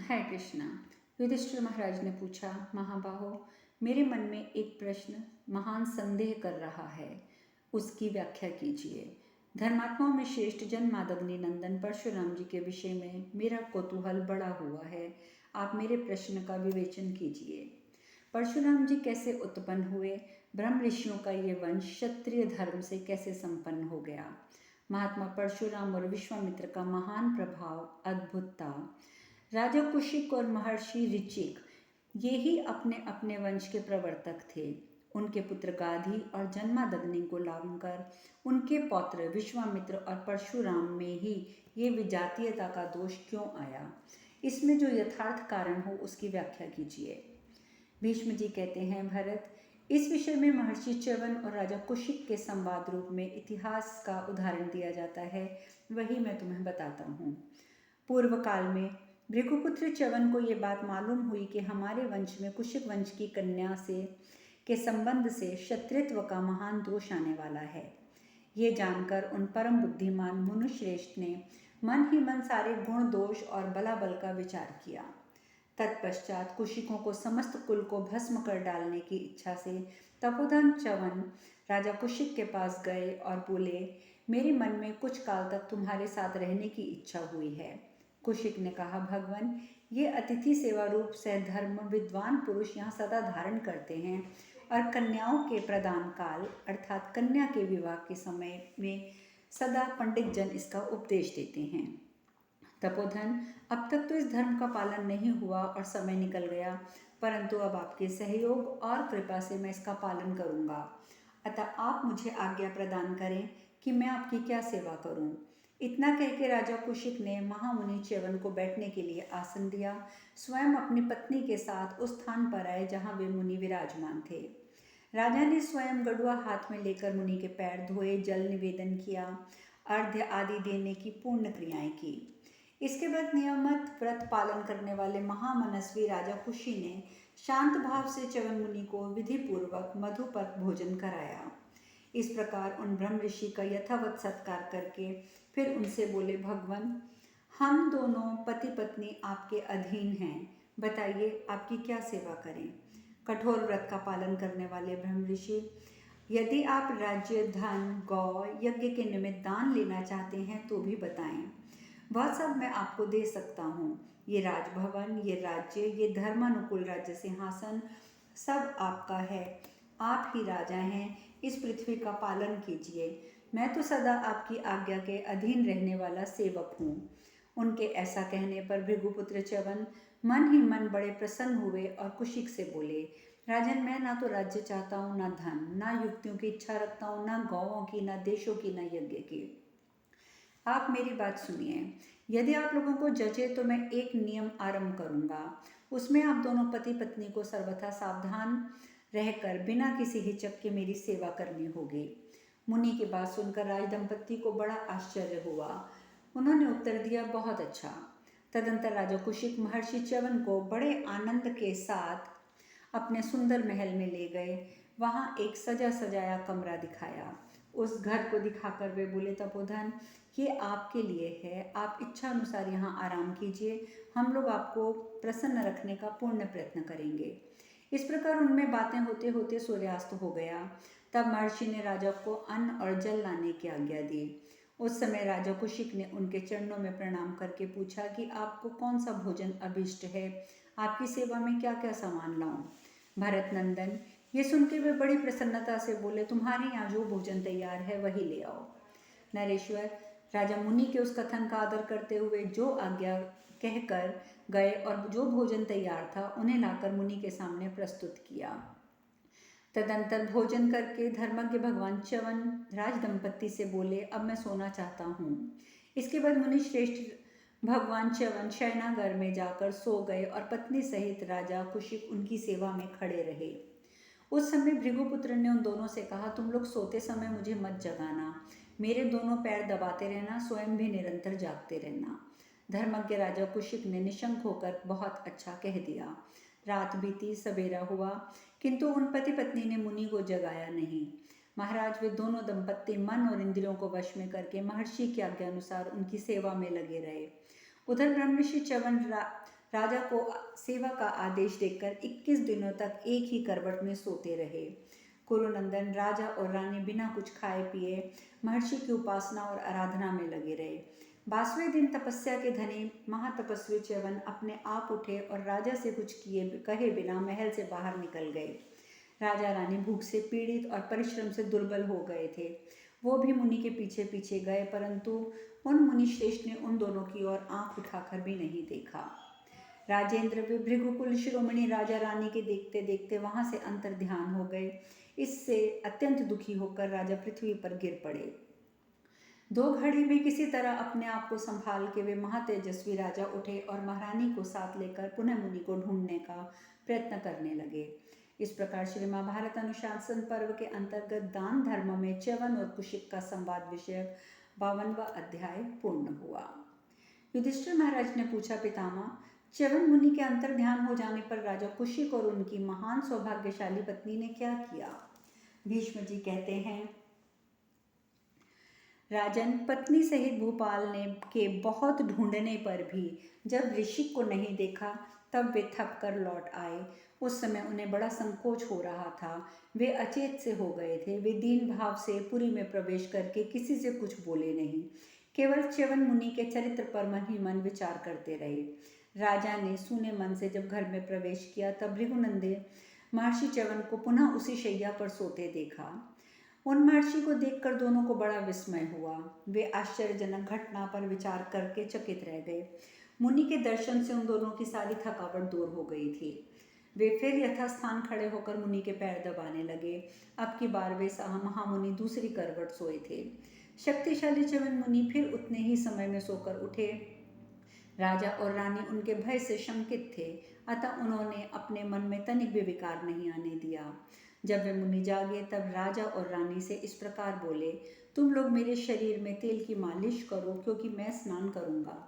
है कृष्णा। युधिष्ठिर महाराज ने पूछा, महाबाहो, मेरे मन में एक प्रश्न महान संदेह कर रहा है, उसकी व्याख्या कीजिए। धर्मात्माओं में श्रेष्ठ जन्मादग्नि नंदन परशुराम जी के विषय में मेरा कौतूहल बड़ा हुआ है। आप मेरे प्रश्न का विवेचन कीजिए। परशुराम जी कैसे उत्पन्न हुए? ब्रह्म ऋषियों का ये वंश क्षत्रिय धर्म से कैसे संपन्न हो गया? महात्मा परशुराम और विश्वामित्र का महान प्रभाव अद्भुत था। राजा कुशिक और महर्षि ऋचिक ये ही अपने अपने वंश के प्रवर्तक थे। उनके पुत्र गाधी और जन्मादग्नि को लाकर उनके पौत्र विश्वामित्र और परशुराम में ही ये विजातीयता का दोष क्यों आया? इसमें जो यथार्थ कारण हो उसकी व्याख्या कीजिए। भीष्म जी कहते हैं, भरत, इस विषय में महर्षि च्यवन और राजा कुशिक के संवाद रूप में इतिहास का उदाहरण दिया जाता है, वही मैं तुम्हें बताता हूँ। पूर्व काल में भृगुपुत्र च्यवन को ये बात मालूम हुई कि हमारे वंश में कुशिक वंश की कन्या से के संबंध से क्षत्रित्व का महान दोष आने वाला है। ये जानकर उन परम बुद्धिमान मुनुश्रेष्ठ ने मन ही मन सारे गुण दोष और बलाबल का विचार किया। तत्पश्चात कुशिकों को समस्त कुल को भस्म कर डालने की इच्छा से तपोधन च्यवन राजा कुशिक के पास गए और बोले, मेरे मन में कुछ काल तक तुम्हारे साथ रहने की इच्छा हुई है। कुशिक ने कहा, भगवान, ये अतिथि सेवा रूप से धर्म विद्वान पुरुष यहाँ सदा धारण करते हैं और कन्याओं के प्रदान काल अर्थात कन्या के विवाह के समय में सदा पंडित जन इसका उपदेश देते हैं। तपोधन, अब तक तो इस धर्म का पालन नहीं हुआ और समय निकल गया, परंतु अब आपके सहयोग और कृपा से मैं इसका पालन करूँगा। अतः आप मुझे आज्ञा प्रदान करें कि मैं आपकी क्या सेवा करूं। इतना कह के राजा कुशिक ने महामुनि च्यवन को बैठने के लिए आसन दिया। स्वयं अपनी पत्नी के साथ उस स्थान पर आए जहाँ वे मुनि विराजमान थे। राजा ने स्वयं गड़ुआ हाथ में लेकर मुनि के पैर धोए, जल निवेदन किया, अर्घ्य आदि देने की पूर्ण क्रियाएं की। इसके बाद नियमित व्रत पालन करने वाले महामनस्वी राजा कुशी ने शांत भाव से च्यवन मुनि को विधि पूर्वक मधु पर भोजन कराया। इस प्रकार उन ब्रह्म ऋषि का यथावत सत्कार करके फिर उनसे बोले, भगवान, हम दोनों पति पत्नी आपके अधीन हैं, बताइए आपकी क्या सेवा करें। कठोर व्रत का पालन करने वाले ब्रह्म ऋषि, यदि आप राज्य, धन, गौ यज्ञ के निमित्त दान लेना चाहते हैं तो भी बताएं, वह सब मैं आपको दे सकता हूँ। ये राजभवन, ये राज्य, ये धर्मानुकूल राज्य सिंहासन सब आपका है। आप ही राजा हैं, इस पृथ्वी का पालन कीजिए। मैं तो सदा आपकी आज्ञा के अधीन रहने वाला सेवक हूँ। उनके ऐसा कहने पर भृगुपुत्र च्यवन मन ही मन बड़े प्रसन्न हुए और कुशिक से बोले, राजन, मैं ना तो राज्य चाहता हूँ, ना धन, ना युक्तियों की इच्छा रखता हूँ, ना गौओं की, ना देशों की, ना यज्ञ की। आप मेरी बात सुनिए। यदि आप लोगों को जचे तो मैं एक नियम आरंभ करूंगा। उसमें आप दोनों पति पत्नी को सर्वथा सावधान रहकर बिना किसी हिचक के मेरी सेवा करनी होगी। मुनि की बात सुनकर राजदंपति को बड़ा आश्चर्य हुआ। उन्होंने उत्तर दिया, बहुत अच्छा। तदंतर राजा कुशिक महर्षि च्यवन को बड़े आनंद के साथ अपने सुंदर महल में ले गए। वहाँ एक सजा सजाया कमरा दिखाया। उस घर को दिखाकर वे बोले, तपोधन, ये आपके लिए है, आप इच्छा अनुसार यहाँ आराम कीजिए, हम लोग आपको प्रसन्न रखने का पूर्ण प्रयत्न करेंगे। इस प्रकार उनमें बातें होते होते सूर्यास्त हो गया। तब महर्षि ने राजा को अन्न और जल लाने की आज्ञा दी। उस समय राजा कुशिक ने उनके चरणों में प्रणाम करके पूछा कि आपको कौन सा भोजन अभिष्ट है, आपकी सेवा में क्या क्या सामान लाऊं। भरत नंदन, ये सुन के वे बड़ी प्रसन्नता से बोले, तुम्हारे यहाँ जो भोजन तैयार है वही ले आओ। नरेश्वर, राजा मुनि के उस कथन का आदर करते हुए जो आज्ञा कहकर गए और जो भोजन तैयार था उन्हें लाकर मुनि के सामने प्रस्तुत किया। तदंतर भोजन करके धर्मज्ञ भगवान च्यवन राजदंपति से बोले, अब मैं सोना चाहता हूँ। इसके बाद मुनि श्रेष्ठ भगवान च्यवन शयनागार में जाकर सो गए और पत्नी सहित राजा कुशिक उनकी सेवा में खड़े रहे। उस समय भृगुपुत्र ने उन दोनों से कहा, तुम लोग सोते समय मुझे मत जगाना, मेरे दोनों पैर दबाते रहना, स्वयं भी निरंतर जागते रहना। धर्मज्ञ राजा कुशिक ने निशंक होकर बहुत अच्छा कह दिया। रात बीती, सवेरा हुआ, किंतु उन पति पत्नी ने मुनि को जगाया नहीं। महाराज, वे दोनों दंपत्ति मन और इंद्रियों को वश में करके महर्षि की आज्ञा अनुसार उनकी सेवा में लगे रहे। उधर ब्रह्मऋषि च्यवन राजा को सेवा का आदेश देकर 21 दिनों तक एक ही करवट में सोते रहे। कुरुनंदन राजा और रानी बिना कुछ खाए पिए महर्षि की उपासना और आराधना में लगे रहे। 22वें दिन तपस्या के धनी महातपस्वी च्यवन अपने आप उठे और राजा से कुछ कहे बिना महल से बाहर निकल गए। राजा रानी भूख से पीड़ित और परिश्रम से दुर्बल हो गए थे। वो भी मुनि के पीछे पीछे गए, परंतु उन मुनि श्रेष्ठ ने उन दोनों की ओर आंख उठाकर भी नहीं देखा। राजेंद्र वे भृगुकुल शिरोमणि राजा रानी के देखते देखते वहां से अंतर ध्यान हो गए। इससे अत्यंत दुखी होकर राजा पृथ्वी पर गिर पड़े। 2 घड़ी में किसी तरह अपने आप को संभाल के वे महातेजस्वी राजा उठे और महारानी को साथ लेकर पुनः मुनि को ढूंढने का प्रयत्न करने लगे। इस प्रकार श्री महाभारत अनुशासन पर्व के अंतर्गत दान धर्म में च्यवन और कुशिक का संवाद विषयक 52वां अध्याय पूर्ण हुआ। युधिष्ठिर महाराज ने पूछा, पितामह, च्यवन मुनि के अंतर ध्यान हो जाने पर राजा कुशिक और उनकी महान सौभाग्यशाली पत्नी ने क्या किया? भीष्म जी कहते हैं, राजन, पत्नी सहित भूपाल ने के बहुत ढूंढने पर भी जब ऋषि को नहीं देखा तब वे थक कर लौट आए। उस समय उन्हें बड़ा संकोच हो रहा था। वे अचेत से हो गए थे। वे दीन भाव से पुरी में प्रवेश करके किसी से कुछ बोले नहीं, केवल च्यवन मुनि के चरित्र पर मन ही मन विचार करते रहे। राजा ने सूने मन से जब घर में प्रवेश किया तब भृगुनंदन महर्षि च्यवन को पुनः उसी शैया पर सोते देखा। उन महर्षि को देखकर दोनों को बड़ा विस्मय हुआ। वे आश्चर्यजनक घटना पर विचार करके चकित रह गए। मुनि के दर्शन से उन दोनों की सारी थकावट दूर हो गई थी। वे फिर यथास्थान खड़े होकर मुनि के पैर दबाने लगे। अब की बार वे महामुनि दूसरी करवट सोए थे। शक्तिशाली च्यवन मुनि फिर उतने ही समय में सोकर उठे। राजा और रानी उनके भय से शंकित थे, अतः उन्होंने अपने मन में तनिक भी विकार नहीं आने दिया। जब वे मुनि जागे तब राजा और रानी से इस प्रकार बोले, तुम लोग मेरे शरीर में तेल की मालिश करो, क्योंकि मैं स्नान करूंगा।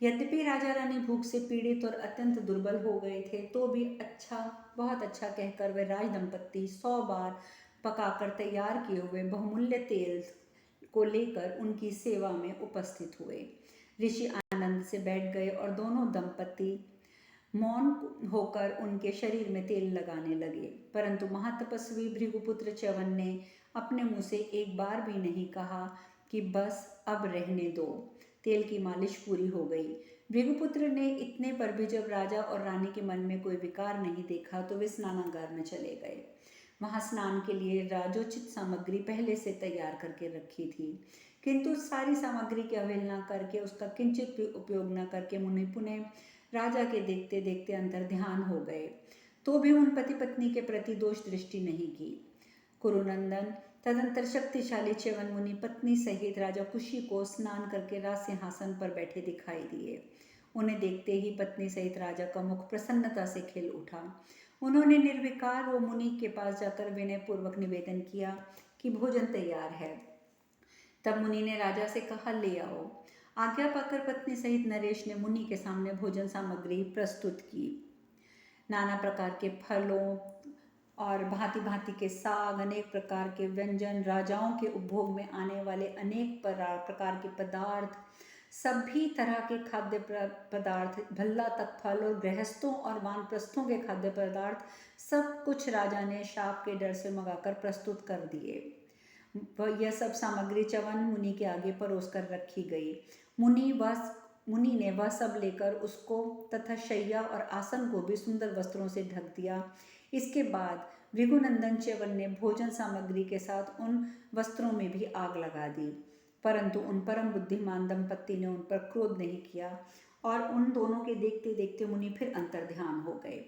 यद्यपि राजा रानी भूख से पीड़ित और अत्यंत दुर्बल हो गए थे, तो भी अच्छा, बहुत अच्छा कहकर वे राज दंपत्ति 100 बार पकाकर तैयार किए हुए बहुमूल्य तेल को लेकर उनकी सेवा में उपस्थित हुए। ऋषि आनंद से बैठ गए और दोनों दंपत्ति मौन होकर उनके शरीर में तेल लगाने लगे, परंतु महातपस्वी भृगुपुत्र च्यवन ने अपने मुंह से एक बार भी नहीं कहा कि बस अब रहने दो, तेल की मालिश पूरी हो गई। भृगुपुत्र ने इतने पर भी जब राजा और रानी के मन में कोई विकार नहीं देखा तो वे स्नानागार में चले गए। वहां स्नान के लिए राजोचित सामग्री पहले से तैयार करके रखी थी, किंतु सारी सामग्री की अवहेलना करके, उसका किंचित भी उपयोग न करके मुनि पुनः राजा के देखते देखते अंतर ध्यान हो गए, तो भी उन पति पत्नी के प्रति दोष दृष्टि नहीं की। कुरुनंदन तदंतर शक्तिशाली च्यवन मुनि पत्नी सहित राजा कुशी को स्नान करके राज सिंहासन पर बैठे दिखाई दिए। उन्हें देखते ही पत्नी सहित राजा का मुख प्रसन्नता से खिल उठा। उन्होंने निर्विकार वो मुनि के पास जाकर विनय पूर्वक निवेदन किया कि भोजन तैयार है। तब मुनि ने राजा से कहा, ले आओ। आज्ञा पाकर पत्नी सहित नरेश ने मुनि के सामने भोजन सामग्री प्रस्तुत की। नाना प्रकार के फलों और भांति भांति के साग, अनेक प्रकार के व्यंजन, राजाओं के उपभोग में आने वाले अनेक प्रकार के पदार्थ, सभी तरह के खाद्य पदार्थ, भल्ला तक फल और गृहस्थों और वानप्रस्थों के खाद्य पदार्थ, सब कुछ राजा ने शाप के डर से मंगाकर प्रस्तुत कर दिए। यह सब सामग्री च्यवन मुनि के आगे परोस कर रखी गई। मुनि ने वह सब लेकर उसको तथा शैया और आसन को भी सुंदर वस्त्रों से ढक दिया। इसके बाद भृगुनंदन च्यवन ने भोजन सामग्री के साथ उन वस्त्रों में भी आग लगा दी, परंतु उन परम बुद्धिमान दंपत्ति ने उन पर क्रोध नहीं किया और उन दोनों के देखते देखते मुनि फिर अंतर्ध्यान हो गए।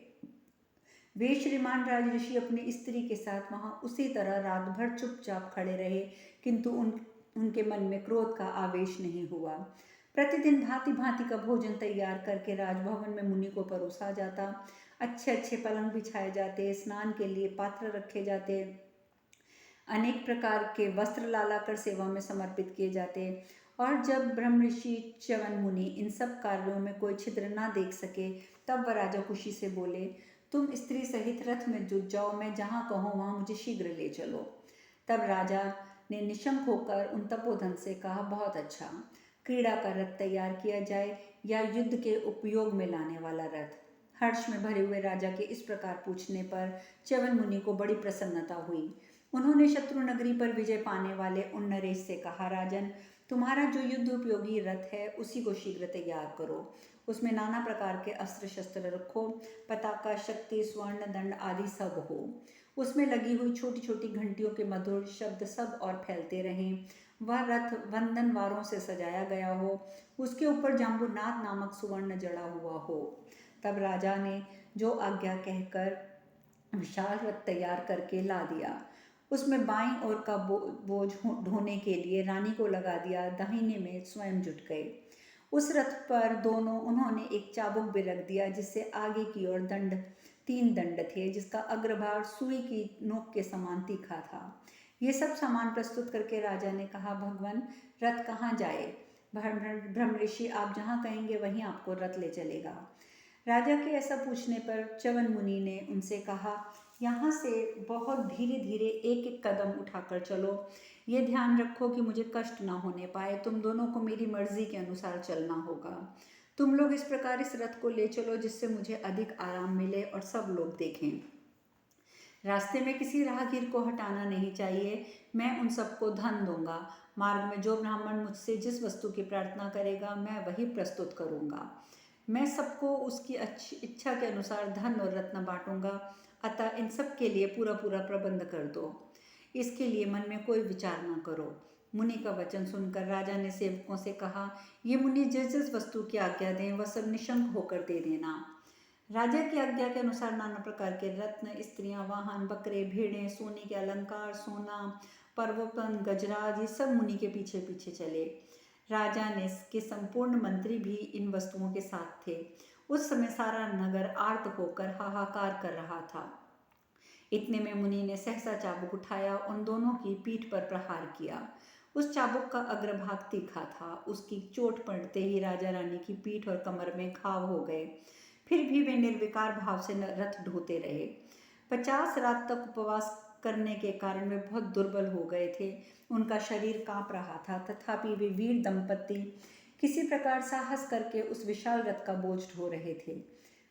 वे श्रीमान राजऋषि अपनी स्त्री के साथ वहां उसी तरह रात भर चुपचाप खड़े रहे, किंतु उनके मन में क्रोध का आवेश नहीं हुआ। प्रतिदिन भांति भांति का भोजन तैयार करके राजभवन में मुनि को परोसा जाता। अच्छे अच्छे पलंग बिछाए जाते, स्नान के लिए पात्र रखे जाते, अनेक प्रकार के वस्त्र लाला कर सेवा में समर्पित किए जाते। और जब ब्रह्मऋषि च्यवन मुनि इन सब कार्यों में कोई छिद्र ना देख सके तब वह राजा कुशी से बोले, तुम स्त्री सहित रथ में जुट जाओ, मैं जहाँ कहूँ वहाँ मुझे शीघ्र ले चलो। तब राजा ने निशंक होकर उन तपोधन से कहा, बहुत अच्छा। क्रीड़ा का रथ तैयार किया जाए या युद्ध के उपयोग में लाने वाला रथ। हर्ष में भरे हुए राजा के इस प्रकार पूछने पर च्यवन मुनि को बड़ी प्रसन्नता हुई। उन्होंने शत्रु नगरी पर विजय पाने वाले उन नरेश से कहा, राजन, तुम्हारा जो युद्ध उपयोगी रथ है उसी को शीघ्र तैयार करो। उसमें नाना प्रकार के अस्त्र शस्त्र रखो, पताका, शक्ति, स्वर्ण, दंड आदि सब हो। उसमें लगी हुई छोटी छोटी घंटियों के मधुर शब्द सब और फैलते रहें। वह रथ वंदनवारों से सजाया गया हो, उसके ऊपर जाम्बुनाथ नामक सुवर्ण जड़ा हुआ हो। तब राजा ने जो आज्ञा कहकर विशाल रथ तैयार करके ला दिया। उसमें बाईं ओर का बोझ ढोने के लिए रानी को लगा दिया, दाहिने में स्वयं जुट गए। उस रथ पर दोनों उन्होंने एक चाबुक भी रख दिया, जिससे आगे की ओर 3 दंड थे, जिसका अग्रभाग सुई की नोक के समान तीखा था। ये सब सामान प्रस्तुत करके राजा ने कहा, भगवान, रथ कहाँ जाए? ब्रह्म ऋषि, आप जहाँ कहेंगे वहीं आपको रथ ले चलेगा। राजा के ऐसा पूछने पर च्यवन मुनि ने उनसे कहा, यहाँ से बहुत धीरे धीरे एक एक कदम उठाकर चलो। ये ध्यान रखो कि मुझे कष्ट ना होने पाए। तुम दोनों को मेरी मर्जी के अनुसार चलना होगा। तुम लोग इस प्रकार इस रथ को ले चलो जिससे मुझे अधिक आराम मिले और सब लोग देखें। रास्ते में किसी राहगीर को हटाना नहीं चाहिए। मैं उन सबको धन दूंगा। मार्ग में जो ब्राह्मण मुझसे जिस वस्तु की प्रार्थना करेगा मैं वही प्रस्तुत करूंगा। मैं सबको उसकी अच्छी इच्छा के अनुसार धन और रत्न बांटूंगा। अतः इन सब के लिए पूरा पूरा प्रबंध कर दो। इसके लिए मन में कोई विचार न करो। मुनि का वचन सुनकर राजा ने सेवकों से कहा, ये मुनि जिस जिस वस्तु की आज्ञा दें वह सब निशंक होकर दे देना। राजा की आज्ञा के अनुसार नाना प्रकार के रत्न, स्त्रियां, वाहन, बकरे, भेड़ें, सोने के अलंकार, सोना, पर्वतन, गजराज, ये सब मुनि के पीछे पीछे चले। राजा ने के संपूर्ण मंत्री भी इन वस्तुओं के साथ थे। उस समय सारा नगर आर्त होकर हाहाकार कर रहा था। इतने में मुनि ने सहसा चाबुक उठाया, उन दोनों की पीठ पर प्रहार किया। उस चाबुक का अग्रभाग तीखा था। उसकी चोट पड़ते ही राजा रानी की पीठ और कमर में घाव हो गए। फिर भी वे निर्विकार भाव से रथ ढोते रहे। 50 रात तक उपवास करने के कारण वे बहुत दुर्बल हो गए थे। उनका शरीर कांप रहा था, तथापि वे वीर दंपति किसी प्रकार साहस करके उस विशाल रथ का बोझ ढो रहे थे।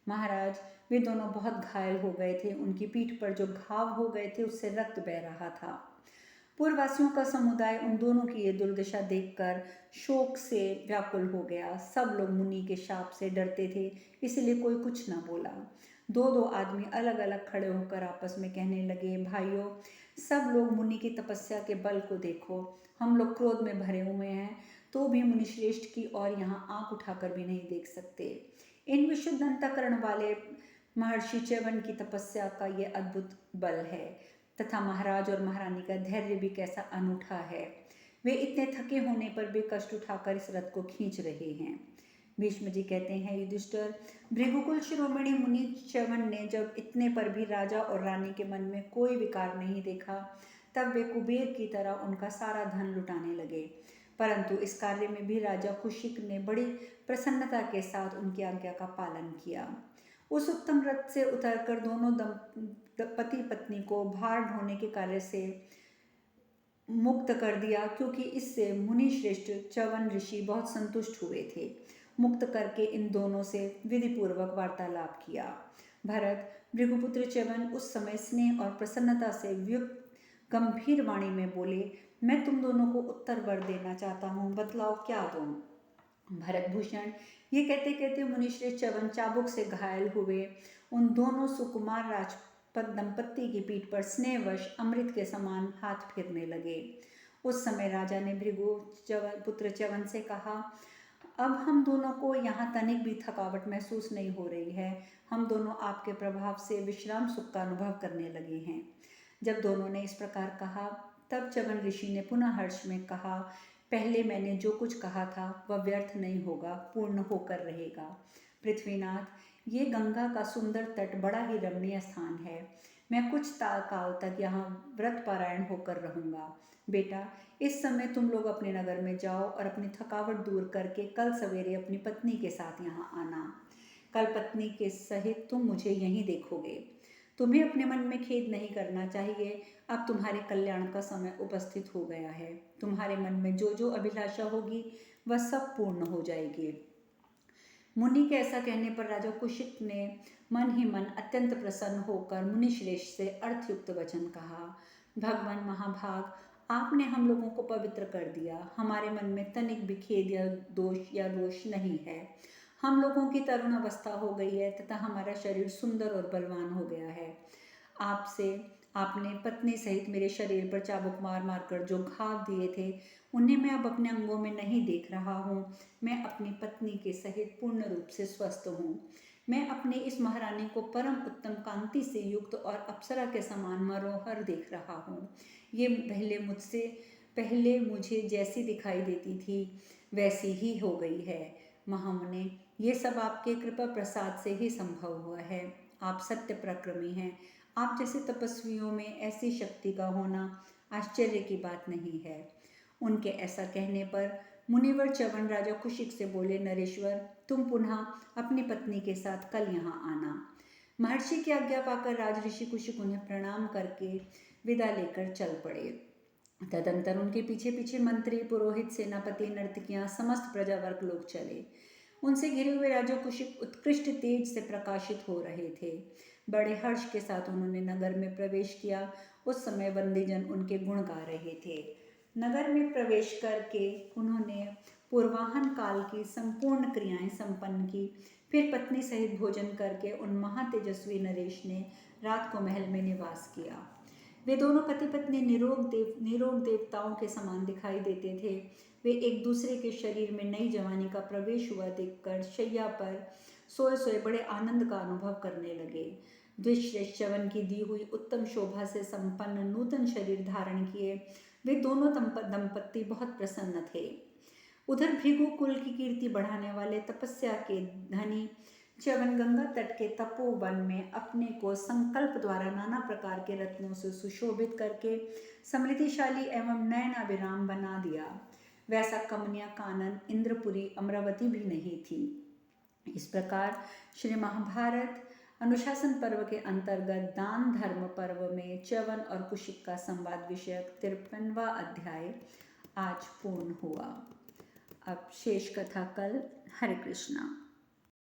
महाराज, वे दोनों बहुत घायल हो गए थे। उनकी पीठ पर जो घाव हो गए थे उससे रक्त बह रहा था। पूर्ववासियों का समुदाय उन दोनों की ये दुर्दशा देखकर शोक से व्याकुल हो गया। सब लोग मुनि के शाप से डरते थे, इसलिए कोई कुछ न बोला। दो दो आदमी अलग अलग खड़े होकर आपस में कहने लगे, भाइयों, सब लोग मुनि की तपस्या के बल को देखो। हम लोग क्रोध में भरे हुए हैं तो भी मुनिश्रेष्ठ की ओर यहाँ आंख उठाकर भी नहीं देख सकते। इन विशुद्ध अंतःकरण वाले महर्षि च्यवन की तपस्या का ये अद्भुत बल है, तथा महाराज और महारानी का धैर्य भी कैसा अनूठा है। वे इतने थके होने पर भी कष्ट उठाकर इस रथ को खींच रहे हैं। भीष्म जी कहते हैं, युधिष्ठिर, भृगुकुल शिरोमणि मुनि च्यवन ने जब इतने पर भी राजा और रानी के मन में कोई विकार नहीं देखा, तब वे कुबेर की तरह उनका सारा धन लुटाने लगे। परंतु इस कार्य में भी राजा कुशिक ने बड़ी प्रसन्नता के साथ उनकी आज्ञा का पालन किया। उस उत्तम रथ से उतरकर दोनों पति पत्नी को भार ढोने के कार्य से मुक्त कर दिया, क्योंकि इससे मुनि श्रेष्ठ च्यवन ऋषि बहुत संतुष्ट हुए थे। मुक्त करके इन दोनों से विधि पूर्वक वार्तालाप किया। भरत, भृगुपुत्र च्यवन उस समय स्नेह और प्रसन्नता से युक्त गंभीर वाणी में बोले, मैं तुम दोनों को उत्तर वर देना चाहता हूँ, बतलाओ क्या दूं? भरत भूषण, ये कहते कहते मुनिश्रेष्ठ च्यवन चाबुक से घायल हुए। उन दोनों सुकुमार राजपद दंपत्ति की पीठ पर स्नेहवश अमृत के समान हाथ फेरने लगे। उस समय राजा ने भृगु पुत्र च्यवन से कहा, अब हम दोनों को यहाँ तनिक भी थकावट महसूस नहीं हो रही है। हम दोनों आपके प्रभाव से विश्राम सुख का अनुभव करने लगे हैं। जब दोनों ने इस प्रकार कहा, तब च्यवन ऋषि ने पुनः हर्ष में कहा, पहले मैंने जो कुछ कहा था वह व्यर्थ नहीं होगा, पूर्ण होकर रहेगा। पृथ्वीनाथ, ये गंगा का सुंदर तट बड़ा ही रमणीय स्थान है। मैं कुछ काल तक यहाँ व्रत पारायण होकर रहूँगा। बेटा, इस समय तुम लोग अपने नगर में जाओ और अपनी थकावट दूर करके कल सवेरे अपनी पत्नी के साथ यहाँ आना। कल पत्नी के सहित तुम मुझे यहीं देखोगे। तुम्हें अपने मन में खेद नहीं करना चाहिए। अब तुम्हारे कल्याण का समय उपस्थित हो गया है। तुम्हारे मन में जो जो अभिलाषा होगी वह सब पूर्ण हो जाएगी। मुनि के ऐसा कहने पर राजा कुशिक ने मन ही मन अत्यंत प्रसन्न होकर मुनिश्रेष्ठ से अर्थयुक्त वचन कहा। भगवान महाभाग, आपने हम लोगों को पवित्र कर दिया। हमारे मन में तनिक भी खेद या रोष नहीं है। हम लोगों की तरुण अवस्था हो गई है तथा हमारा शरीर सुंदर और बलवान हो गया है। आपने पत्नी सहित मेरे शरीर पर चाबुक मार मार कर जो घाव दिए थे, उन्हें मैं अब अपने अंगों में नहीं देख रहा हूँ। मैं अपनी पत्नी के सहित पूर्ण रूप से स्वस्थ हूँ। मैं अपने इस महारानी को परम उत्तम कांति से युक्त और अप्सरा के समान मनोहर देख रहा हूँ। ये पहले मुझे जैसी दिखाई देती थी वैसी ही हो गई है। महामुने, ये सब आपके कृपा प्रसाद से ही संभव हुआ है। आप सत्य पराक्रमी हैं। आप जैसे तपस्वियों में ऐसी शक्ति का होना आश्चर्य की बात नहीं है। उनके ऐसा कहने पर मुनिवर च्यवन राजा कुशिक से बोले, नरेश्वर, तुम पुनः अपनी पत्नी के साथ कल यहाँ आना। महर्षि की आज्ञा पाकर राजऋषि कुशिक उन्हें प्रणाम करके विदा लेकर चल पड़े। तदंतर उनके पीछे पीछे मंत्री, पुरोहित, सेनापति, नर्तकियां, समस्त प्रजावर्ग लोग चले। उनसे घिरे हुए राजा कुशिक उत्कृष्ट तेज से प्रकाशित हो रहे थे। बड़े हर्ष के साथ उन्होंने नगर में प्रवेश किया। उस समय वंदीजन उनके गुण गा रहे थे। नगर में प्रवेश करके उन्होंने पूर्वाहन काल की संपूर्ण क्रियाएं संपन्न की। फिर पत्नी सहित भोजन करके उन महातेजस्वी नरेश ने रात को महल में निवास किया। वे दोनों पति पत्नी निरोग देवताओं के समान दिखाई देते थे। वे एक दूसरे के शरीर में नई जवानी का प्रवेश हुआ देखकर शैया पर सोए सोए बड़े आनंद का अनुभव करने लगे। द्विश्रेष्ठ च्यवन की दी हुई उत्तम शोभा से संपन्न नूतन शरीर धारण किए वे दोनों दंपत्ति बहुत प्रसन्न थे। उधर भृगु कुल की कीर्ति बढ़ाने वाले तपस्या के धनी च्यवन गंगा तट के तपोवन में अपने को संकल्प द्वारा नाना प्रकार के रत्नों से सुशोभित करके समृद्धिशाली एवं नयनाभिराम बना दिया। वैसा कमनीय कानन, इंद्रपुरी, अमरावती भी नहीं थी। इस प्रकार श्री महाभारत अनुशासन पर्व के अंतर्गत दान धर्म पर्व में च्यवन और कुशिक का संवाद विषयक 53वां अध्याय आज पूर्ण हुआ। अब शेष कथा कल। हरे कृष्णा।